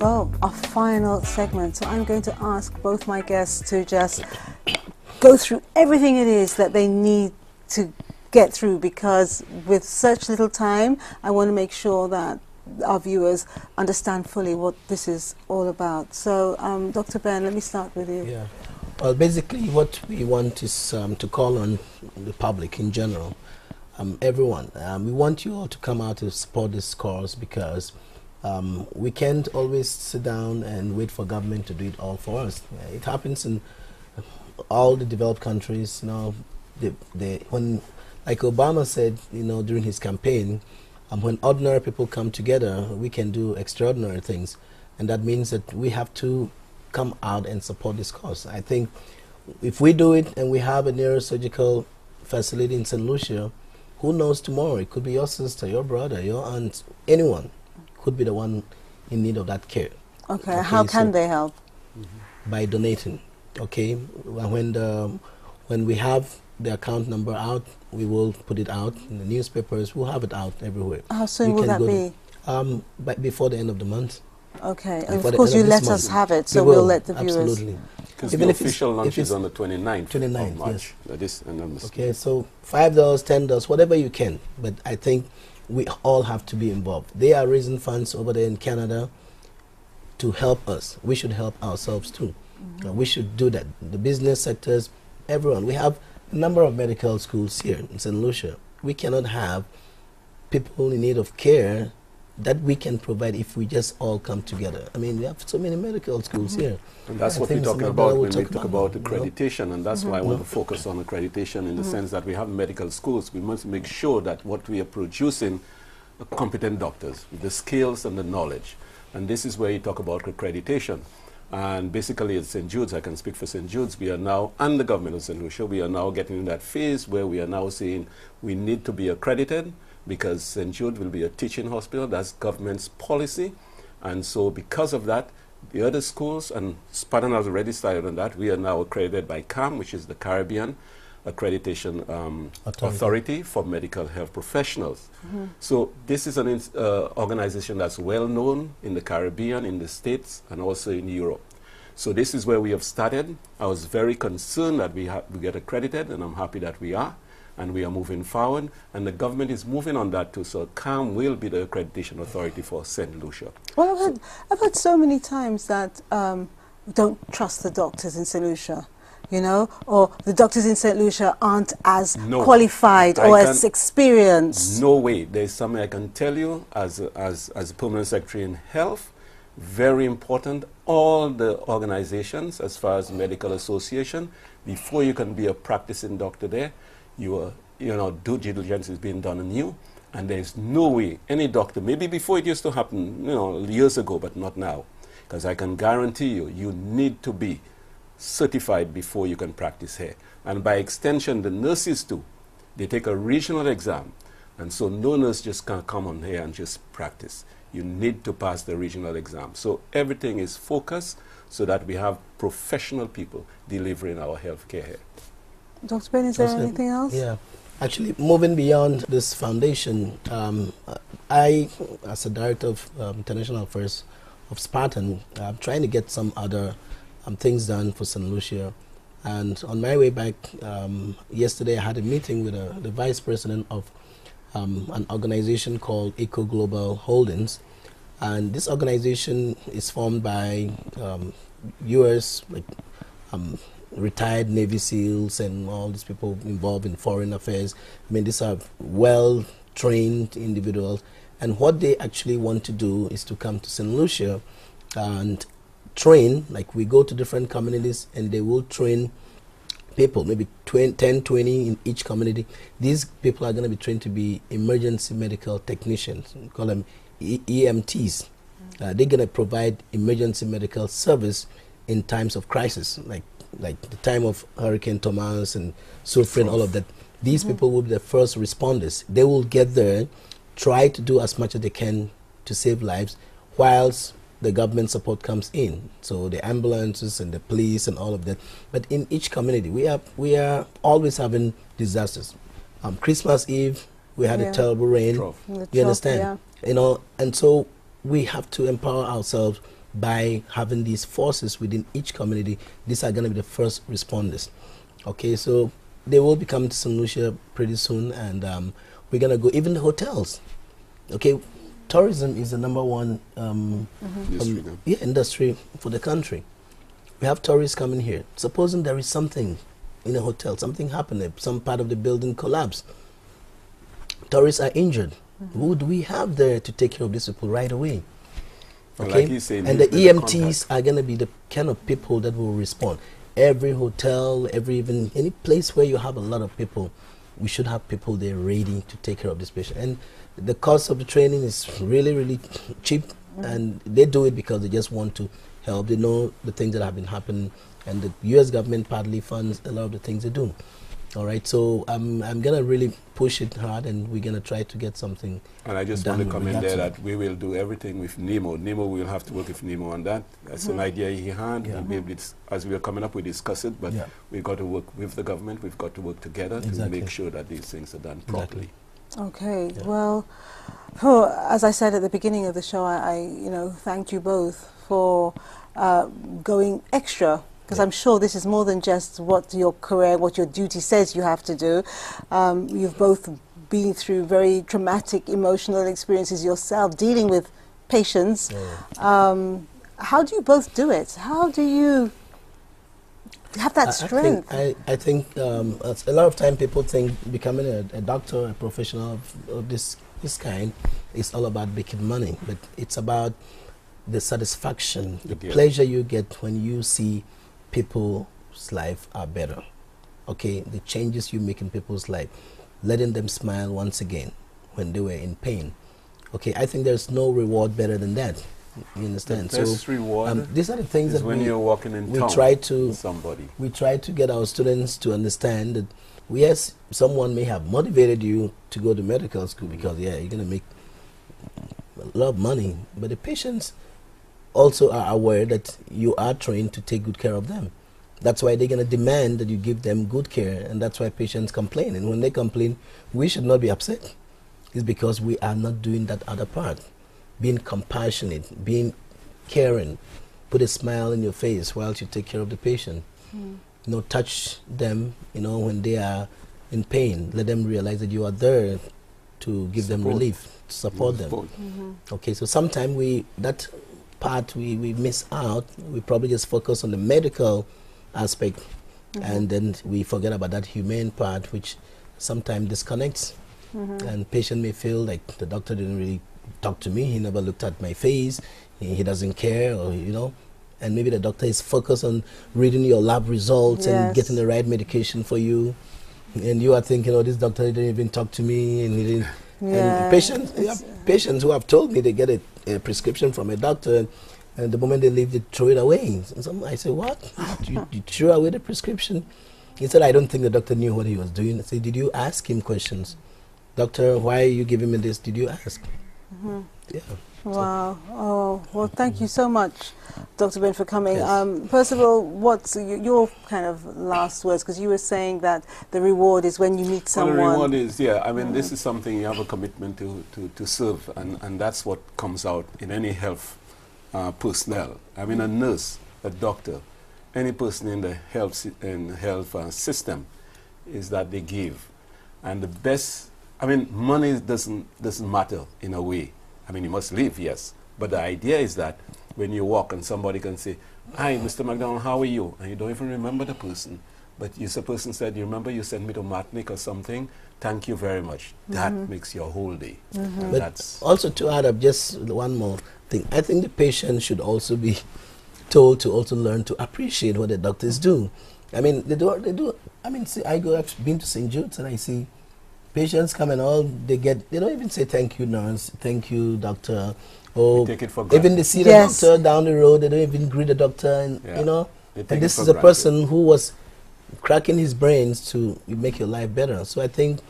Well, our final segment. So I'm going to ask both my guests to just go through everything it is that they need to get through, because with such little time, I want to make sure that our viewers understand fully what this is all about. So, Dr. Ben, let me start with you. Yeah. Well, basically, what we want is to call on the public in general, everyone. We want you all to come out to support this cause, because we can't always sit down and wait for government to do it all for us. It happens in all the developed countries. You know, when, like Obama said, you know, during his campaign, when ordinary people come together, we can do extraordinary things, and that means that we have to come out and support this cause. I think if we do it and we have a neurosurgical facility in St. Lucia, who knows tomorrow? It could be your sister, your brother, your aunt, anyone could be the one in need of that care. Okay, how can they help? By donating. Okay, when we have the account number out, we will put it out in the newspapers. We'll have it out everywhere. How soon will that be? Before the end of the month. Okay, and of course you let us have it, so we'll let the viewers. Absolutely. Because the official launch is on the 29th of March. Yes. Okay, so $5, $10, whatever you can. But I think we all have to be involved. They are raising funds over there in Canada to help us. We should help ourselves too. We should do that. The business sectors, everyone. We have a number of medical schools here in St. Lucia. We cannot have people in need of care that we can provide if we just all come together. I mean, we have so many medical schools here. And that's what we're talking about when we talk about accreditation, and that's why I want to focus on accreditation in the sense that we have medical schools. We must make sure that what we are producing are competent doctors with the skills and the knowledge. And this is where you talk about accreditation. And basically at St. Jude's, I can speak for St. Jude's, we are now, and the government of St. Lucia, we are now getting in that phase where we are now saying we need to be accredited, because St. Jude will be a teaching hospital. That's government's policy. And so because of that, the other schools, and Spartan has already started on that, we are now accredited by CAM, which is the Caribbean Accreditation Authority for Medical Health Professionals. So this is an organization that's well known in the Caribbean, in the States, and also in Europe. So this is where we have started. I was very concerned that we get accredited, and I'm happy that we are. And we are moving forward, and the government is moving on that too. So CAM will be the accreditation authority for St. Lucia. Well, I've heard so many times that we don't trust the doctors in St. Lucia, you know, or the doctors in St. Lucia aren't as qualified or as experienced. No way. There's something I can tell you as a permanent secretary in health. Very important. All the organizations, as far as medical association, before you can be a practicing doctor there, due diligence is being done on you, and there's no way any doctor, maybe before it used to happen, years ago, but not now, because I can guarantee you, you need to be certified before you can practice here. And by extension, the nurses too, they take a regional exam, and so no nurse just can't come on here and just practice. You need to pass the regional exam. So everything is focused so that we have professional people delivering our health care here. Dr. Ben, is there anything else? Yeah. Actually, moving beyond this foundation, I, as a director of international affairs of Spartan, I'm trying to get some other things done for St. Lucia. And on my way back, yesterday I had a meeting with the vice president of an organization called Eco Global Holdings. And this organization is formed by U.S., retired Navy SEALs and all these people involved in foreign affairs. I mean, these are well-trained individuals. And what they actually want to do is to come to St. Lucia and train, like we go to different communities and they will train people, maybe 10, 20 in each community. These people are going to be trained to be emergency medical technicians. We call them EMTs. They're going to provide emergency medical service in times of crisis, like the time of Hurricane Thomas and Sophia, all of that. These people will be the first responders. They will get there, try to do as much as they can to save lives, whilst the government support comes in. So the ambulances and the police and all of that. But in each community, we are always having disasters. Christmas Eve, we had a terrible rain. You understand? And so we have to empower ourselves by having these forces within each community. These are going to be the first responders. Okay, so they will be coming to St. Lucia pretty soon, and we're going to go, even the hotels. Okay, tourism is the #1 industry for the country. We have tourists coming here. Supposing there is something in a hotel, something happened, some part of the building collapsed, tourists are injured. Who do we have there to take care of these people right away? Okay, like and the EMTs are going to be the kind of people that will respond. Every hotel, even any place where you have a lot of people, we should have people there ready to take care of this patient. And the cost of the training is really, really cheap, and they do it because they just want to help. They know the things that have been happening, and the U.S. government partly funds a lot of the things they do. All right, so I'm going to really push it hard, and we're going to try to get something. And I just want to comment there that we will do everything with Nemo. Nemo, we'll have to work with Nemo on that. That's an idea he had. Maybe as we were coming up, we discuss it, but we've got to work with the government. We've got to work together to make sure that these things are done properly. Okay, well, as I said at the beginning of the show, I thank you both for going extra, because I'm sure this is more than just what your career, what your duty says you have to do. You've both been through very traumatic, emotional experiences yourself, dealing with patients. How do you both do it? How do you have that strength? I think a lot of time people think becoming a doctor, a professional of this kind, is all about making money, but it's about the satisfaction, the pleasure you get when you see people's life are better. Okay, the changes you make in people's life, letting them smile once again when they were in pain. Okay, I think there's no reward better than that. You understand? The best reward these are the things that when you're walking in town try to somebody. We try to get our students to understand that yes, someone may have motivated you to go to medical school because you're going to make a lot of money, but the patients also are aware that you are trained to take good care of them. That's why they're going to demand that you give them good care, and that's why patients complain. And when they complain, we should not be upset. It's because we are not doing that other part. Being compassionate, being caring, put a smile in your face while you take care of the patient. Touch them, when they are in pain. Let them realize that you are there to give them relief, to support them. Okay, so sometimes that part we miss out. We probably just focus on the medical aspect, and then we forget about that humane part, which sometimes disconnects. And patient may feel like the doctor didn't really talk to me, he never looked at my face, he doesn't care, or and maybe the doctor is focused on reading your lab results and getting the right medication for you, and you are thinking, oh, this doctor didn't even talk to me, and he didn't. And patients who have told me they get a prescription from a doctor, and the moment they leave, they throw it away. So I say, what? You threw away the prescription? He said, I don't think the doctor knew what he was doing. I said, did you ask him questions? Doctor, why are you giving me this? Did you ask? Yeah. Wow. Oh, well, thank you so much, Dr. Ben, for coming. First of all, what's your kind of last words? Because you were saying that the reward is when you meet someone. Well, the reward is, I mean, this is something you have a commitment to serve, and that's what comes out in any health personnel. I mean, a nurse, a doctor, any person in the health system, is that they give. And the best, I mean, money doesn't matter in a way. I mean, you must live, yes. But the idea is that when you walk and somebody can say, hi, Mr. McDonald, how are you? And you don't even remember the person. But the person said, you remember you sent me to Martinique or something? Thank you very much. That makes your whole day. But that's also to add up just one more thing. I think the patient should also be told to also learn to appreciate what the doctors do. I mean, they do. I mean, see, I've been to St. Jude's and I see patients come and they don't even say thank you, nurse, thank you, doctor. Or take it for granted. Even they see the doctor down the road, they don't even greet the doctor, and and this is a person who was cracking his brains to make your life better. So I think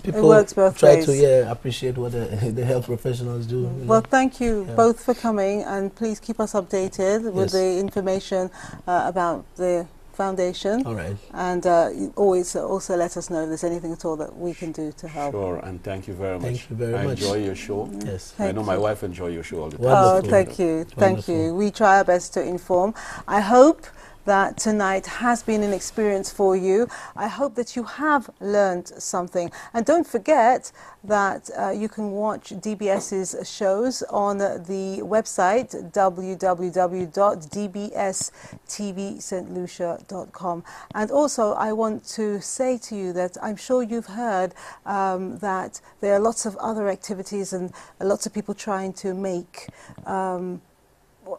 people try to appreciate what the health professionals do. Well, thank you both for coming, and please keep us updated with the information about the Foundation. All right. And always also let us know if there's anything at all that we can do to help. Sure, and thank you very much. Thank you very much. I enjoy your show. Yes. I know my wife enjoys your show all the time. Wonderful. Oh, thank you. Thank you. We try our best to inform. I hope that tonight has been an experience for you. I hope that you have learned something. And don't forget that you can watch DBS's shows on the website www.dbstvstlucia.com. And also, I want to say to you that I'm sure you've heard that there are lots of other activities and lots of people trying to make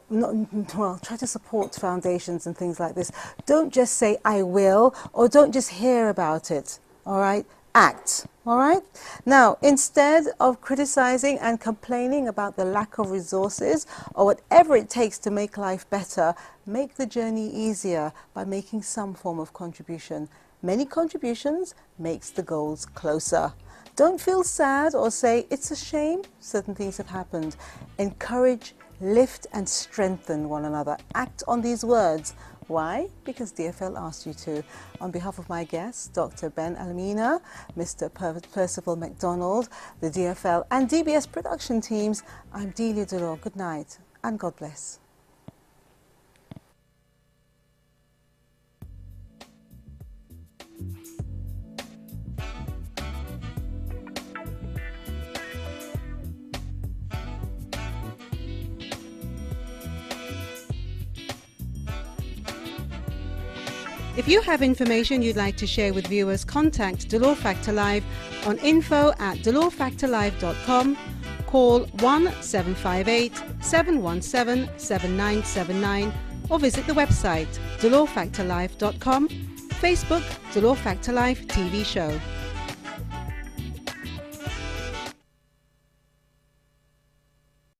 try to support foundations and things like this. Don't just say I will, or don't just hear about it, all right? Act, all right? Now, instead of criticizing and complaining about the lack of resources or whatever it takes to make life better, make the journey easier by making some form of contribution. Many contributions makes the goals closer. Don't feel sad or say it's a shame certain things have happened. Encourage, lift and strengthen one another. Act on these words. Why? Because DFL asked you to. On behalf of my guests, Dr. Ben Almina, Mr. Percival McDonald, the DFL and DBS production teams, I'm Delia Dolor. Good night and God bless. If you have information you'd like to share with viewers, contact Dolor Factor Live on info@dolorfactorlive.com, call 1-758-717-7979 or visit the website dolorfactorlive.com, Facebook Dolor Factor Live TV show.